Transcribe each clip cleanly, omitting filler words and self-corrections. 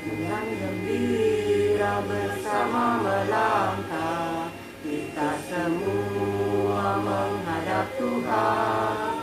dengan gembira bersama melangkah, kita semua menghadap Tuhan,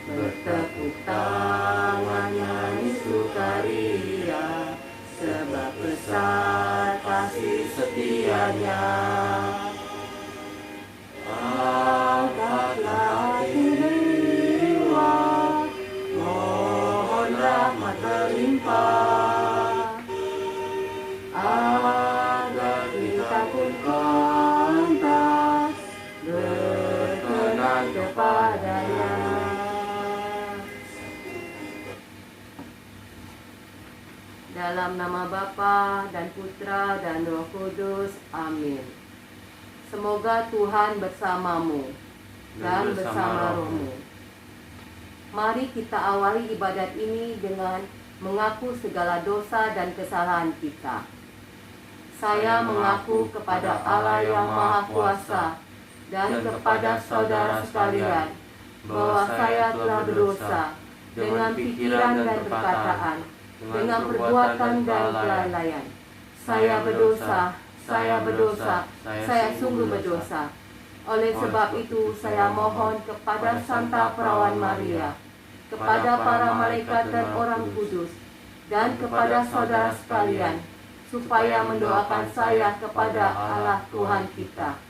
bertepuk tangan nyanyi sukaria, sebab besar kasih setianya. Angkatlah jiwa, mohon rahmat berlimpah, agar kita pun pantas berkenan kepadanya. Dalam nama Bapa dan Putra dan Roh Kudus, amin. Semoga Tuhan bersamamu dan bersama rohmu. Mari kita awali ibadat ini dengan mengaku segala dosa dan kesalahan kita. Saya mengaku kepada Allah yang Maha Kuasa dan kepada saudara sekalian bahwa saya telah berdosa dengan pikiran dan perkataan, dengan perbuatan dan kelalaian. Saya berdosa, saya sungguh berdosa. Oleh sebab itu saya mohon kepada Santa Perawan Maria, kepada para malaikat dan orang kudus, dan kepada saudara sekalian, supaya mendoakan saya kepada Allah Tuhan kita.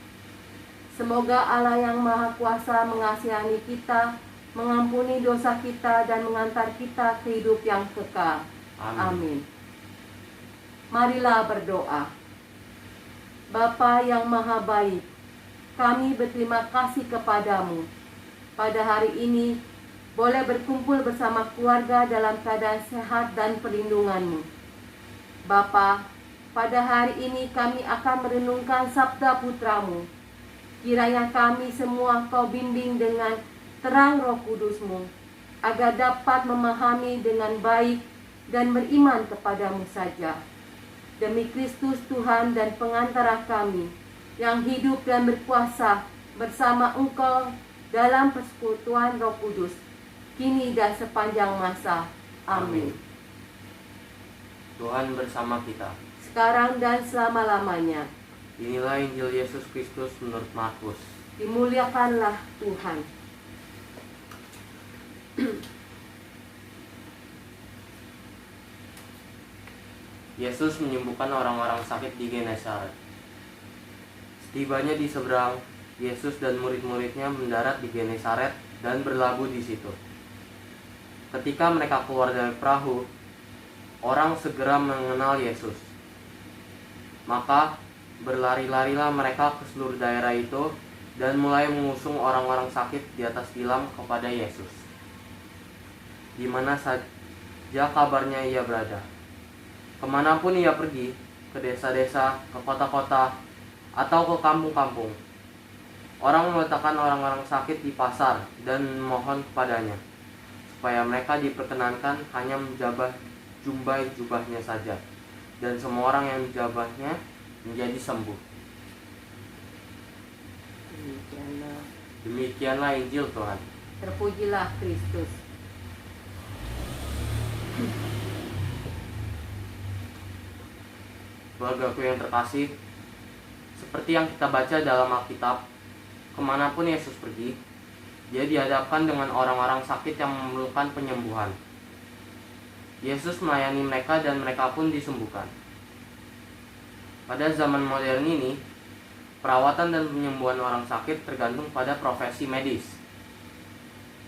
Semoga Allah yang Maha Kuasa mengasihani kita, mengampuni dosa kita, dan mengantar kita ke hidup yang kekal. Amin. Marilah berdoa. Bapa yang Maha Baik, kami berterima kasih kepadamu. Pada hari ini, boleh berkumpul bersama keluarga dalam keadaan sehat dan perlindunganmu. Bapa, pada hari ini kami akan merenungkan sabda putramu. Kiranya kami semua kau bimbing dengan terang Roh Kudusmu, agar dapat memahami dengan baik dan beriman kepadamu saja. Demi Kristus Tuhan dan pengantara kami, yang hidup dan berkuasa bersama Engkau dalam persekutuan Roh Kudus, kini dan sepanjang masa. Amin. Tuhan bersama kita, sekarang dan selama-lamanya. Inilah Injil Yesus Kristus menurut Markus. Dimuliakanlah Tuhan. Yesus menyembuhkan orang-orang sakit di Genesaret. Setibanya di seberang, Yesus dan murid-muridnya mendarat di Genesaret dan berlabuh di situ. Ketika mereka keluar dari perahu, orang segera mengenal Yesus. Maka berlari-larilah mereka ke seluruh daerah itu dan mulai mengusung orang-orang sakit di atas tilam kepada Yesus, di mana saja kabarnya ia berada. Kemanapun ia pergi, ke desa-desa, ke kota-kota, atau ke kampung-kampung, orang meletakkan orang-orang sakit di pasar dan memohon kepadanya, supaya mereka diperkenankan hanya menjabah jubahnya saja, dan semua orang yang menjabahnya menjadi sembuh. Demikianlah Injil Tuhan. Terpujilah Kristus. Keluargaku yang terkasih, seperti yang kita baca dalam Alkitab, kemanapun Yesus pergi, dia dihadapkan dengan orang-orang sakit yang memerlukan penyembuhan. Yesus melayani mereka dan mereka pun disembuhkan. Pada zaman modern ini, perawatan dan penyembuhan orang sakit tergantung pada profesi medis.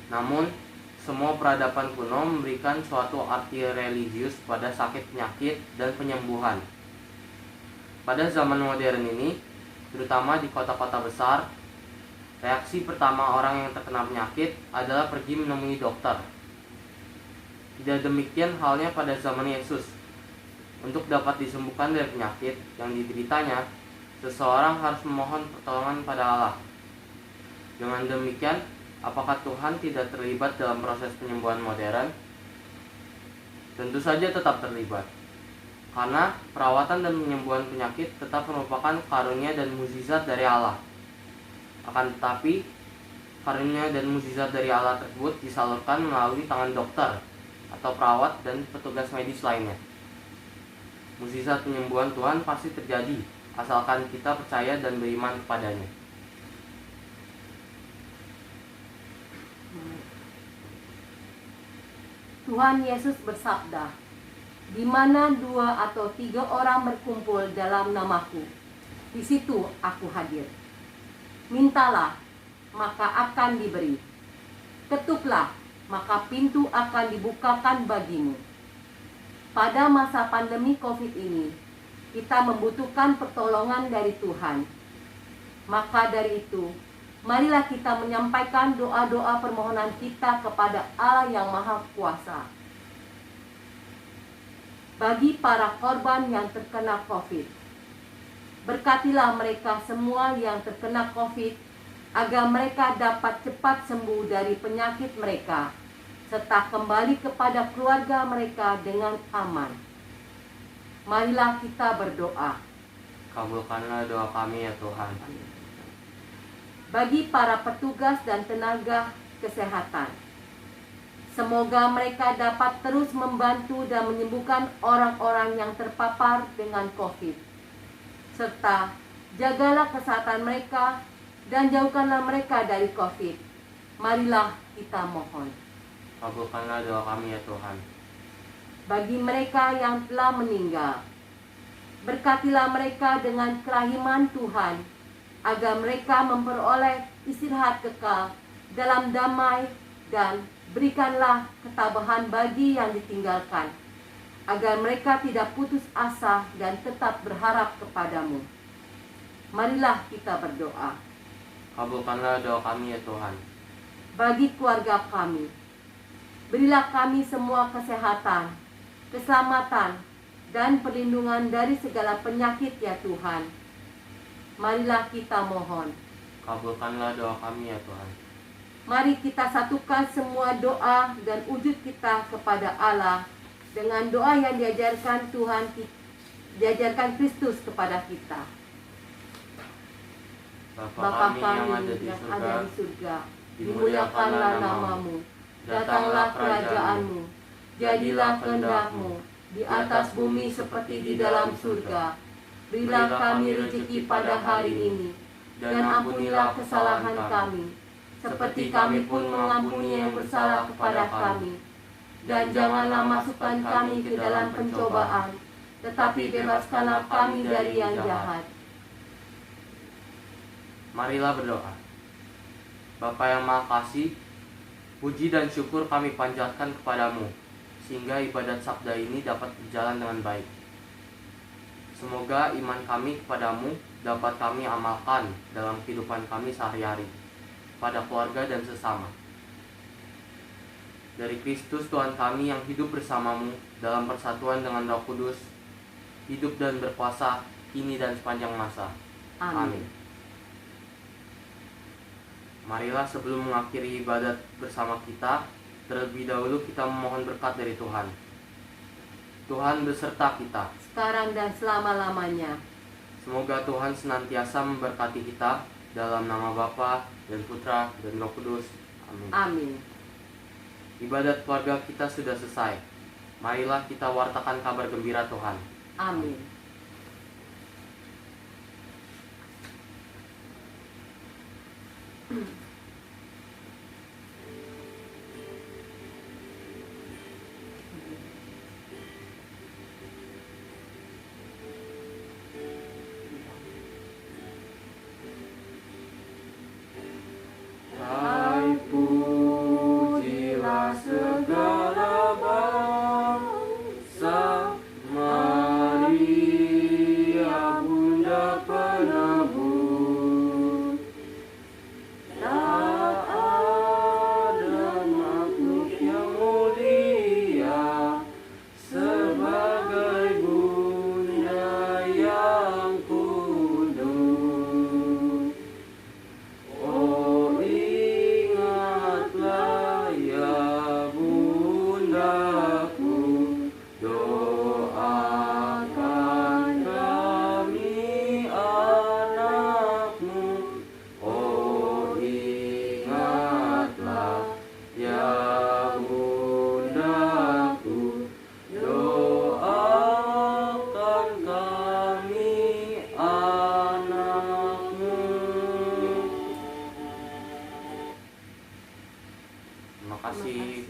Namun, semua peradaban kuno memberikan suatu arti religius pada sakit penyakit dan penyembuhan. Pada zaman modern ini, terutama di kota-kota besar, reaksi pertama orang yang terkena penyakit adalah pergi menemui dokter. Tidak demikian halnya pada zaman Yesus. Untuk dapat disembuhkan dari penyakit yang dideritanya, seseorang harus memohon pertolongan pada Allah. Dengan demikian, apakah Tuhan tidak terlibat dalam proses penyembuhan modern? Tentu saja tetap terlibat. Karena perawatan dan penyembuhan penyakit tetap merupakan karunia dan mukjizat dari Allah. Akan tetapi, karunia dan mukjizat dari Allah tersebut disalurkan melalui tangan dokter atau perawat dan petugas medis lainnya. Mukjizat penyembuhan Tuhan pasti terjadi, asalkan kita percaya dan beriman kepadanya. Tuhan Yesus bersabda, "Di mana 2 atau 3 orang berkumpul dalam namaku, di situ aku hadir. Mintalah, maka akan diberi. Ketuklah, maka pintu akan dibukakan bagimu." Pada masa pandemi COVID ini, kita membutuhkan pertolongan dari Tuhan. Maka dari itu, marilah kita menyampaikan doa-doa permohonan kita kepada Allah yang Maha Kuasa. Bagi para korban yang terkena COVID, berkatilah mereka semua yang terkena COVID, agar mereka dapat cepat sembuh dari penyakit mereka, serta kembali kepada keluarga mereka dengan aman. Marilah kita berdoa. Kabulkanlah doa kami ya Tuhan. Bagi para petugas dan tenaga kesehatan, semoga mereka dapat terus membantu dan menyembuhkan orang-orang yang terpapar dengan COVID, serta jagalah kesehatan mereka dan jauhkanlah mereka dari COVID. Marilah kita mohon. Kabulkanlah doa kami ya Tuhan. Bagi mereka yang telah meninggal, berkatilah mereka dengan kerahiman Tuhan, agar mereka memperoleh istirahat kekal dalam damai, dan berikanlah ketabahan bagi yang ditinggalkan, agar mereka tidak putus asa dan tetap berharap kepadamu. Marilah kita berdoa. Kabulkanlah doa kami ya Tuhan. Bagi keluarga kami, berilah kami semua kesehatan, keselamatan, dan perlindungan dari segala penyakit ya Tuhan. Marilah kita mohon. Kabulkanlah doa kami ya Tuhan. Mari kita satukan semua doa dan wujud kita kepada Allah dengan doa yang diajarkan diajarkan Kristus kepada kita. Bapa kami yang ada di surga, dimuliakanlah namamu, datanglah kerajaanmu, jadilah kehendak-mu di atas bumi seperti di dalam surga. Berilah kami rezeki pada hari ini, dan ampunilah kesalahan kami, seperti kami pun mengampuni yang bersalah kepada kami. Dan janganlah masukkan kami ke dalam pencobaan, tetapi bebaskanlah kami dari yang jahat. Marilah berdoa. Bapa yang Maha Kasih, puji dan syukur kami panjatkan kepadamu, sehingga ibadat sabda ini dapat berjalan dengan baik. Semoga iman kami kepadamu dapat kami amalkan dalam kehidupan kami sehari-hari, pada keluarga dan sesama. Dari Kristus Tuhan kami yang hidup bersamamu dalam persatuan dengan Roh Kudus, hidup dan berkuasa kini dan sepanjang masa. Amin. Marilah sebelum mengakhiri ibadat bersama kita, terlebih dahulu kita memohon berkat dari Tuhan. Tuhan beserta kita, sekarang dan selama-lamanya. Semoga Tuhan senantiasa memberkati kita dalam nama Bapa dan Putra dan Roh Kudus. Amin. Amin. Ibadat keluarga kita sudah selesai. Marilah kita wartakan kabar gembira Tuhan. Amin. Pujilah segala bangsa, Maria Bunda penebus. Tak ada makhluk yang mulia sebagai Bunda yang kudus. Oh, ingatlah ya Bundaku, doakan kami anakmu. Oh, ingatlah ya Bundaku, doakan kasih.